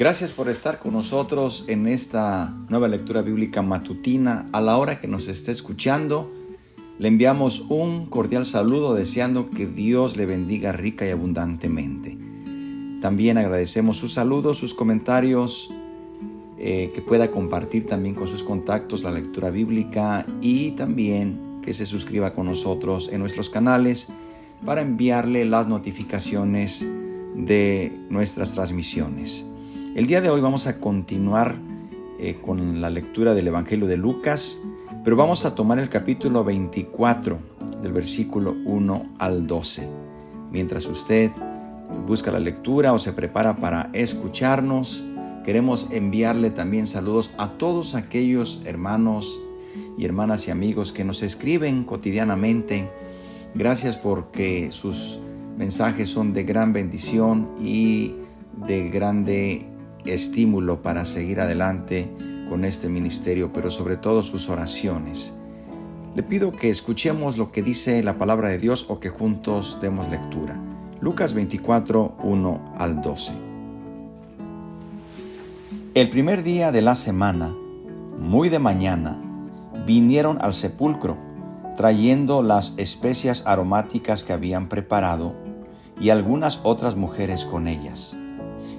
Gracias por estar con nosotros en esta nueva lectura bíblica matutina. A la hora que nos esté escuchando, le enviamos un cordial saludo deseando que Dios le bendiga rica y abundantemente. También agradecemos sus saludos, sus comentarios, que pueda compartir también con sus contactos la lectura bíblica y también que se suscriba con nosotros en nuestros canales para enviarle las notificaciones de nuestras transmisiones. El día de hoy vamos a continuar con la lectura del Evangelio de Lucas, pero vamos a tomar el capítulo 24 del versículo 1 al 12. Mientras usted busca la lectura o se prepara para escucharnos, queremos enviarle también saludos a todos aquellos hermanos y hermanas y amigos que nos escriben cotidianamente. Gracias porque sus mensajes son de gran bendición y de grande estímulo para seguir adelante con este ministerio, pero sobre todo sus oraciones. Le pido que escuchemos lo que dice la palabra de Dios o que juntos demos lectura. Lucas 24, 1 al 12. El primer día de la semana, muy de mañana, vinieron al sepulcro, trayendo las especias aromáticas que habían preparado y algunas otras mujeres con ellas.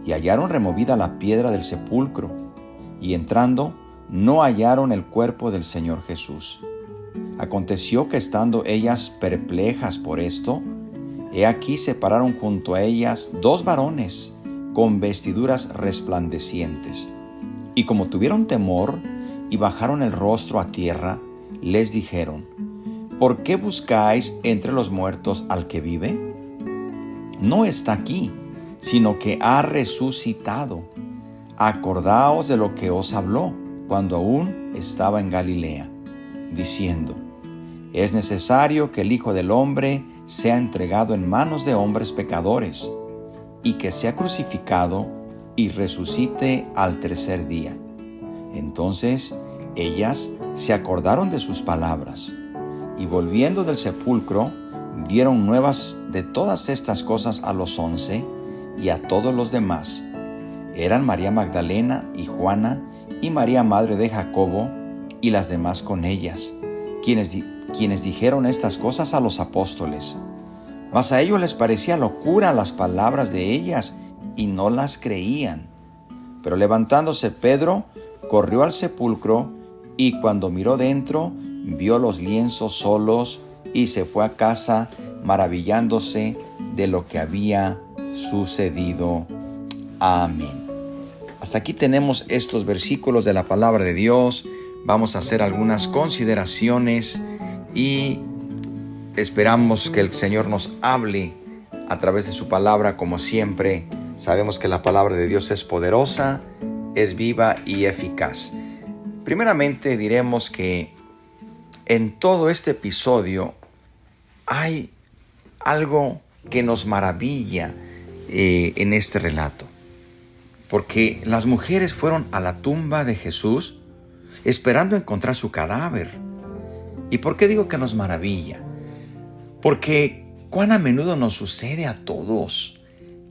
Y hallaron removida la piedra del sepulcro, y entrando, no hallaron el cuerpo del Señor Jesús. Aconteció que estando ellas perplejas por esto, he aquí se pararon junto a ellas dos varones con vestiduras resplandecientes. Y como tuvieron temor y bajaron el rostro a tierra, les dijeron: ¿Por qué buscáis entre los muertos al que vive? No está aquí, sino que ha resucitado. Acordaos de lo que os habló cuando aún estaba en Galilea, diciendo: es necesario que el Hijo del Hombre sea entregado en manos de hombres pecadores, y que sea crucificado y resucite al tercer día. Entonces ellas se acordaron de sus palabras, y volviendo del sepulcro, dieron nuevas de todas estas cosas a los 11 y a todos los demás. Eran María Magdalena y Juana y María madre de Jacobo y las demás con ellas, quienes dijeron estas cosas a los apóstoles. Mas a ellos les parecía locura las palabras de ellas y no las creían. Pero levantándose Pedro, corrió al sepulcro y cuando miró dentro, vio los lienzos solos y se fue a casa maravillándose de lo que había sucedido. Amén. Hasta aquí tenemos estos versículos de la palabra de Dios. Vamos a hacer algunas consideraciones y esperamos que el Señor nos hable a través de su palabra. Como siempre, sabemos que la palabra de Dios es poderosa, es viva y eficaz. Primeramente diremos que en todo este episodio hay algo que nos maravilla en este relato, porque las mujeres fueron a la tumba de Jesús esperando encontrar su cadáver. ¿Y por qué digo que nos maravilla? Porque cuán a menudo nos sucede a todos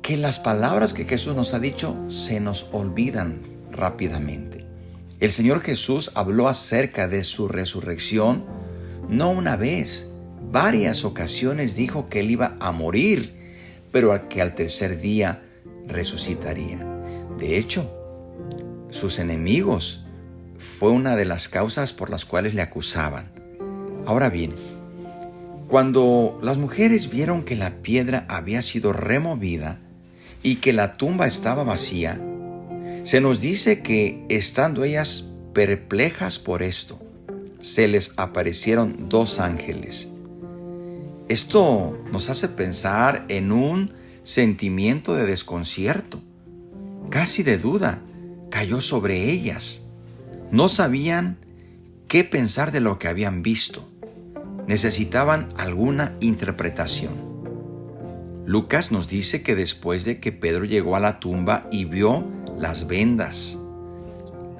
que las palabras que Jesús nos ha dicho se nos olvidan rápidamente. El Señor Jesús habló acerca de su resurrección no una vez, varias ocasiones dijo que Él iba a morir, pero que al tercer día resucitaría. De hecho, sus enemigos fue una de las causas por las cuales le acusaban. Ahora bien, cuando las mujeres vieron que la piedra había sido removida y que la tumba estaba vacía, se nos dice que estando ellas perplejas por esto, se les aparecieron dos ángeles. Esto nos hace pensar en un sentimiento de desconcierto, casi de duda, cayó sobre ellas. No sabían qué pensar de lo que habían visto. Necesitaban alguna interpretación. Lucas nos dice que después de que Pedro llegó a la tumba y vio las vendas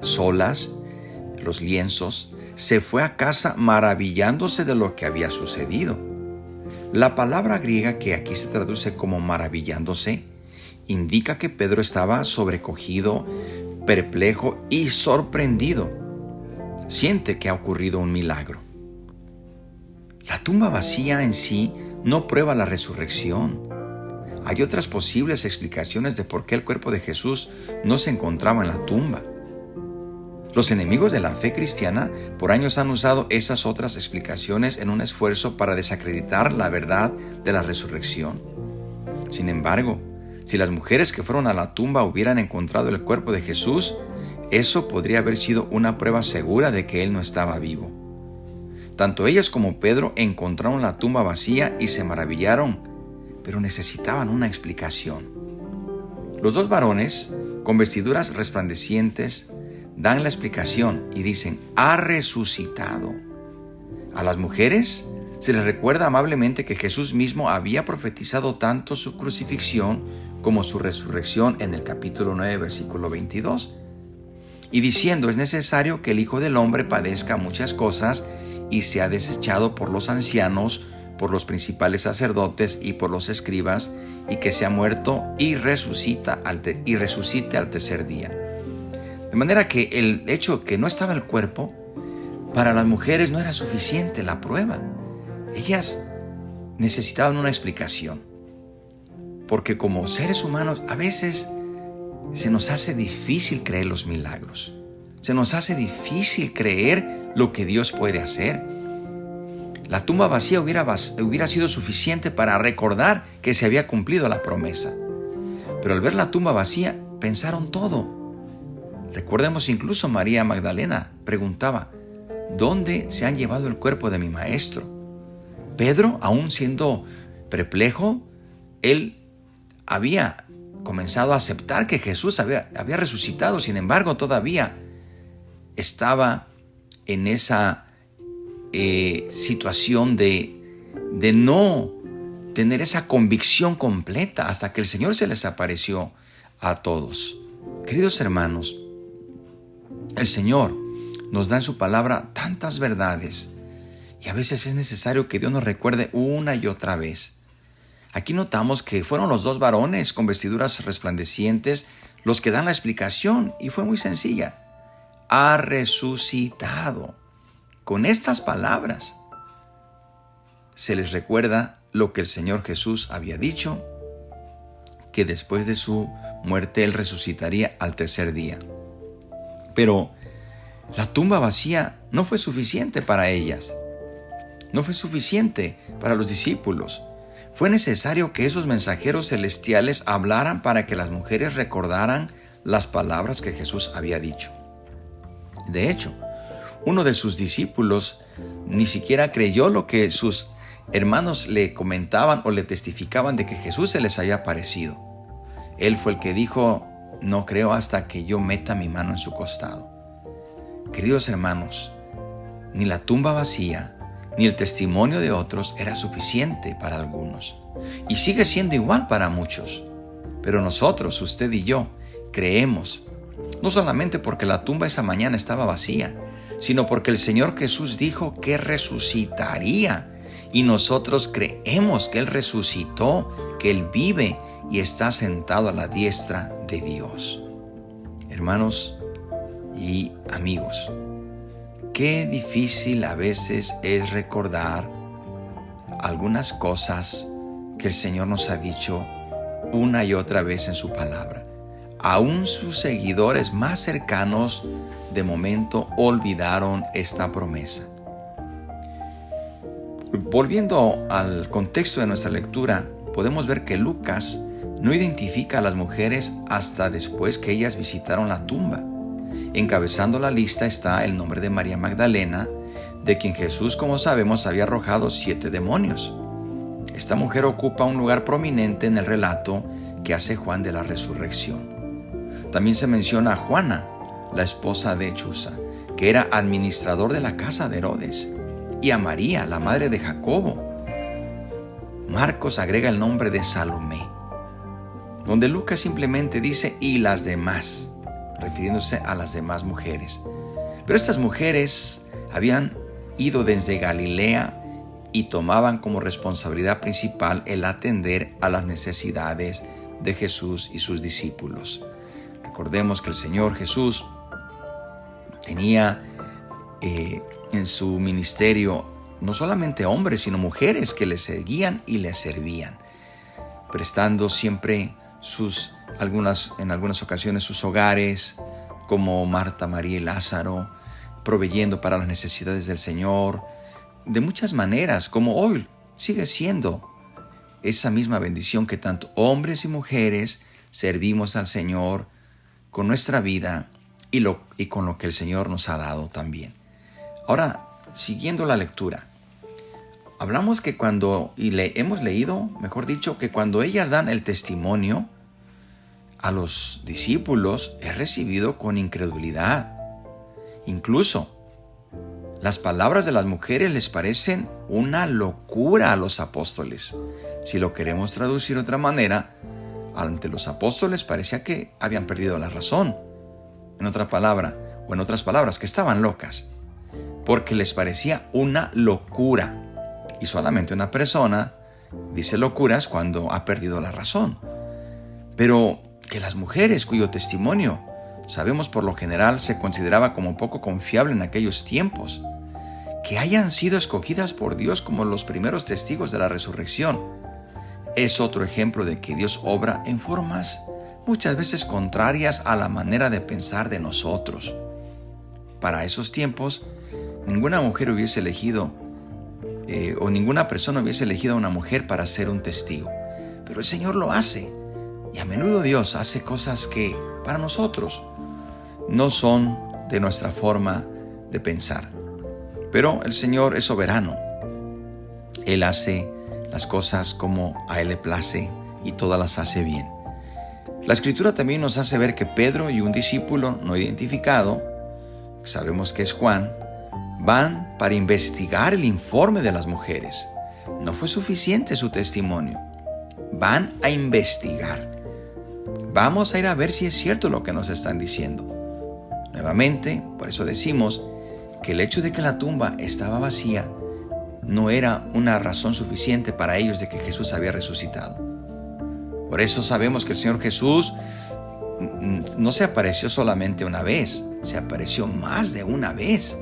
solas, los lienzos, se fue a casa maravillándose de lo que había sucedido. La palabra griega que aquí se traduce como maravillándose indica que Pedro estaba sobrecogido, perplejo y sorprendido. Siente que ha ocurrido un milagro. La tumba vacía en sí no prueba la resurrección. Hay otras posibles explicaciones de por qué el cuerpo de Jesús no se encontraba en la tumba. Los enemigos de la fe cristiana por años han usado esas otras explicaciones en un esfuerzo para desacreditar la verdad de la resurrección. Sin embargo, si las mujeres que fueron a la tumba hubieran encontrado el cuerpo de Jesús, eso podría haber sido una prueba segura de que Él no estaba vivo. Tanto ellas como Pedro encontraron la tumba vacía y se maravillaron, pero necesitaban una explicación. Los dos varones, con vestiduras resplandecientes, dan la explicación y dicen: ha resucitado. A las mujeres se les recuerda amablemente que Jesús mismo había profetizado tanto su crucifixión como su resurrección en el capítulo 9, versículo 22. Y diciendo: es necesario que el Hijo del Hombre padezca muchas cosas y sea desechado por los ancianos, por los principales sacerdotes y por los escribas, y que sea muerto y resucite al tercer día. De manera que el hecho que no estaba el cuerpo, para las mujeres no era suficiente la prueba. Ellas necesitaban una explicación. Porque como seres humanos a veces se nos hace difícil creer los milagros. Se nos hace difícil creer lo que Dios puede hacer. La tumba vacía hubiera sido suficiente para recordar que se había cumplido la promesa. Pero al ver la tumba vacía, pensaron todo. Recordemos incluso María Magdalena preguntaba: ¿dónde se han llevado el cuerpo de mi maestro? Pedro, aún siendo perplejo, él había comenzado a aceptar que Jesús había resucitado. Sin embargo, todavía estaba en esa situación de no tener esa convicción completa hasta que el Señor se les apareció a todos. Queridos hermanos, el Señor nos da en su palabra tantas verdades y a veces es necesario que Dios nos recuerde una y otra vez. Aquí notamos que fueron los dos varones con vestiduras resplandecientes los que dan la explicación y fue muy sencilla. Ha resucitado. Con estas palabras se les recuerda lo que el Señor Jesús había dicho, que después de su muerte Él resucitaría al tercer día. Pero la tumba vacía no fue suficiente para ellas. No fue suficiente para los discípulos. Fue necesario que esos mensajeros celestiales hablaran para que las mujeres recordaran las palabras que Jesús había dicho. De hecho, uno de sus discípulos ni siquiera creyó lo que sus hermanos le comentaban o le testificaban de que Jesús se les había aparecido. Él fue el que dijo: no creo hasta que yo meta mi mano en su costado. Queridos hermanos, ni la tumba vacía ni el testimonio de otros era suficiente para algunos. Y sigue siendo igual para muchos. Pero nosotros, usted y yo, creemos, no solamente porque la tumba esa mañana estaba vacía, sino porque el Señor Jesús dijo que resucitaría. Y nosotros creemos que Él resucitó, que Él vive y está sentado a la diestra de Dios. Hermanos y amigos, qué difícil a veces es recordar algunas cosas que el Señor nos ha dicho una y otra vez en su palabra. Aún sus seguidores más cercanos de momento olvidaron esta promesa. Volviendo al contexto de nuestra lectura, podemos ver que Lucas no identifica a las mujeres hasta después que ellas visitaron la tumba. Encabezando la lista está el nombre de María Magdalena, de quien Jesús, como sabemos, había arrojado 7 demonios. Esta mujer ocupa un lugar prominente en el relato que hace Juan de la resurrección. También se menciona a Juana, la esposa de Chuza, que era administrador de la casa de Herodes, y a María, la madre de Jacobo. Marcos agrega el nombre de Salomé, donde Lucas simplemente dice y las demás, refiriéndose a las demás mujeres. Pero estas mujeres habían ido desde Galilea y tomaban como responsabilidad principal el atender a las necesidades de Jesús y sus discípulos. Recordemos que el Señor Jesús tenía en su ministerio no solamente hombres, sino mujeres que le seguían y le servían, prestando siempre en algunas ocasiones sus hogares, como Marta, María y Lázaro, proveyendo para las necesidades del Señor, de muchas maneras, como hoy sigue siendo esa misma bendición que tanto hombres y mujeres servimos al Señor con nuestra vida y con lo que el Señor nos ha dado también. Ahora, siguiendo la lectura, hablamos que hemos leído, mejor dicho, que cuando ellas dan el testimonio a los discípulos es recibido con incredulidad. Incluso las palabras de las mujeres les parecen una locura a los apóstoles. Si lo queremos traducir de otra manera, ante los apóstoles parecía que habían perdido la razón. En otras palabras, que estaban locas, porque les parecía una locura. Y solamente una persona dice locuras cuando ha perdido la razón. Pero que las mujeres cuyo testimonio sabemos por lo general se consideraba como poco confiable en aquellos tiempos, que hayan sido escogidas por Dios como los primeros testigos de la resurrección, es otro ejemplo de que Dios obra en formas muchas veces contrarias a la manera de pensar de nosotros. Para esos tiempos, ninguna mujer hubiese elegido o ninguna persona hubiese elegido a una mujer para ser un testigo. Pero el Señor lo hace. Y a menudo Dios hace cosas que para nosotros no son de nuestra forma de pensar. Pero el Señor es soberano. Él hace las cosas como a Él le place y todas las hace bien. La Escritura también nos hace ver que Pedro y un discípulo no identificado, sabemos que es Juan, van para investigar el informe de las mujeres. No fue suficiente su testimonio. Van a investigar. Vamos a ir a ver si es cierto lo que nos están diciendo. Nuevamente, por eso decimos que el hecho de que la tumba estaba vacía no era una razón suficiente para ellos de que Jesús había resucitado. Por eso sabemos que el Señor Jesús no se apareció solamente una vez, se apareció más de una vez.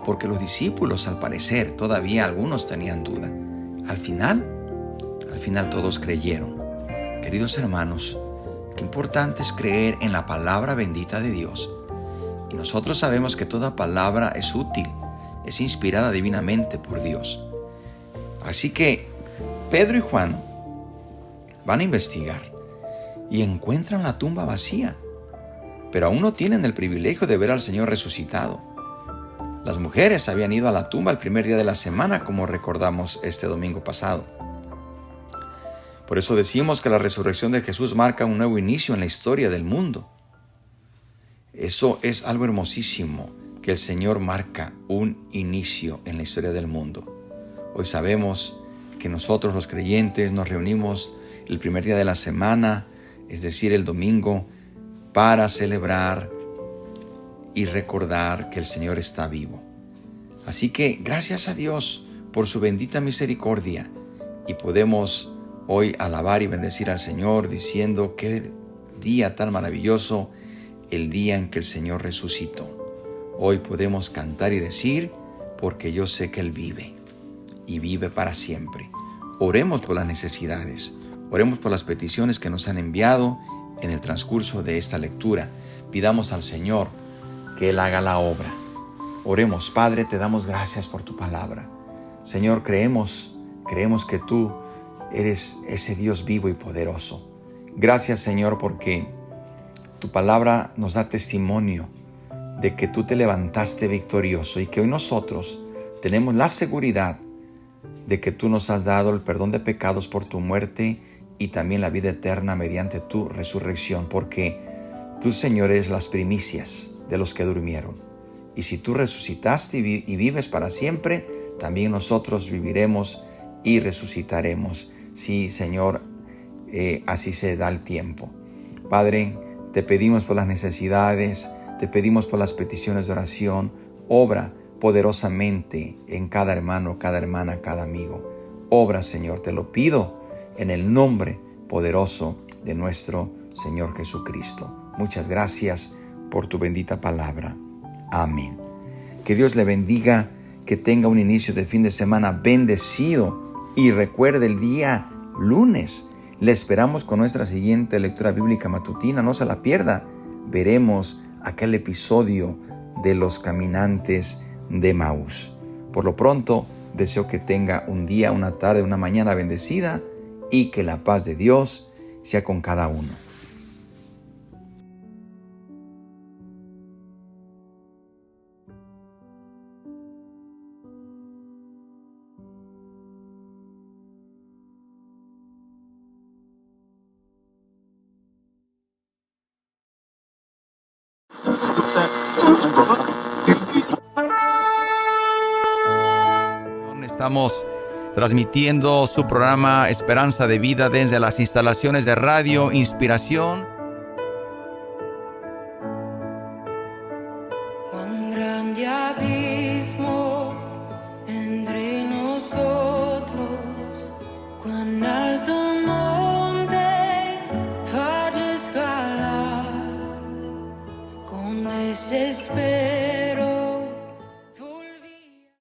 Porque los discípulos, al parecer, todavía algunos tenían duda. Al final todos creyeron. Queridos hermanos, qué importante es creer en la palabra bendita de Dios. Y nosotros sabemos que toda palabra es útil, es inspirada divinamente por Dios. Así que Pedro y Juan van a investigar y encuentran la tumba vacía, pero aún no tienen el privilegio de ver al Señor resucitado. Las mujeres habían ido a la tumba el primer día de la semana, como recordamos este domingo pasado. Por eso decimos que la resurrección de Jesús marca un nuevo inicio en la historia del mundo. Eso es algo hermosísimo, que el Señor marca un inicio en la historia del mundo. Hoy sabemos que nosotros los creyentes nos reunimos el primer día de la semana, es decir, el domingo, para celebrar y recordar que el Señor está vivo. Así que gracias a Dios por su bendita misericordia, y podemos hoy alabar y bendecir al Señor diciendo qué día tan maravilloso, el día en que el Señor resucitó. Hoy podemos cantar y decir, porque yo sé que Él vive y vive para siempre. Oremos por las necesidades, oremos por las peticiones que nos han enviado en el transcurso de esta lectura. Pidamos al Señor que Él haga la obra. Oremos. Padre, te damos gracias por tu palabra. Señor, creemos que tú eres ese Dios vivo y poderoso. Gracias, Señor, porque tu palabra nos da testimonio de que tú te levantaste victorioso y que hoy nosotros tenemos la seguridad de que tú nos has dado el perdón de pecados por tu muerte y también la vida eterna mediante tu resurrección, porque tú, Señor, eres las primicias de los que durmieron. Y si tú resucitaste y vives para siempre, también nosotros viviremos y resucitaremos. Sí, Señor, así se da el tiempo. Padre, te pedimos por las necesidades, te pedimos por las peticiones de oración. Obra poderosamente en cada hermano, cada hermana, cada amigo. Obra, Señor, te lo pido en el nombre poderoso de nuestro Señor Jesucristo. Muchas gracias por tu bendita palabra. Amén. Que Dios le bendiga, que tenga un inicio de fin de semana bendecido y recuerde el día lunes. Le esperamos con nuestra siguiente lectura bíblica matutina. No se la pierda. Veremos aquel episodio de los caminantes de Emaús. Por lo pronto, deseo que tenga un día, una tarde, una mañana bendecida y que la paz de Dios sea con cada uno. Estamos transmitiendo su programa Esperanza de Vida desde las instalaciones de Radio Inspiración. Cuán grande abismo entre nosotros, cuán alto monte para escalar, con desespero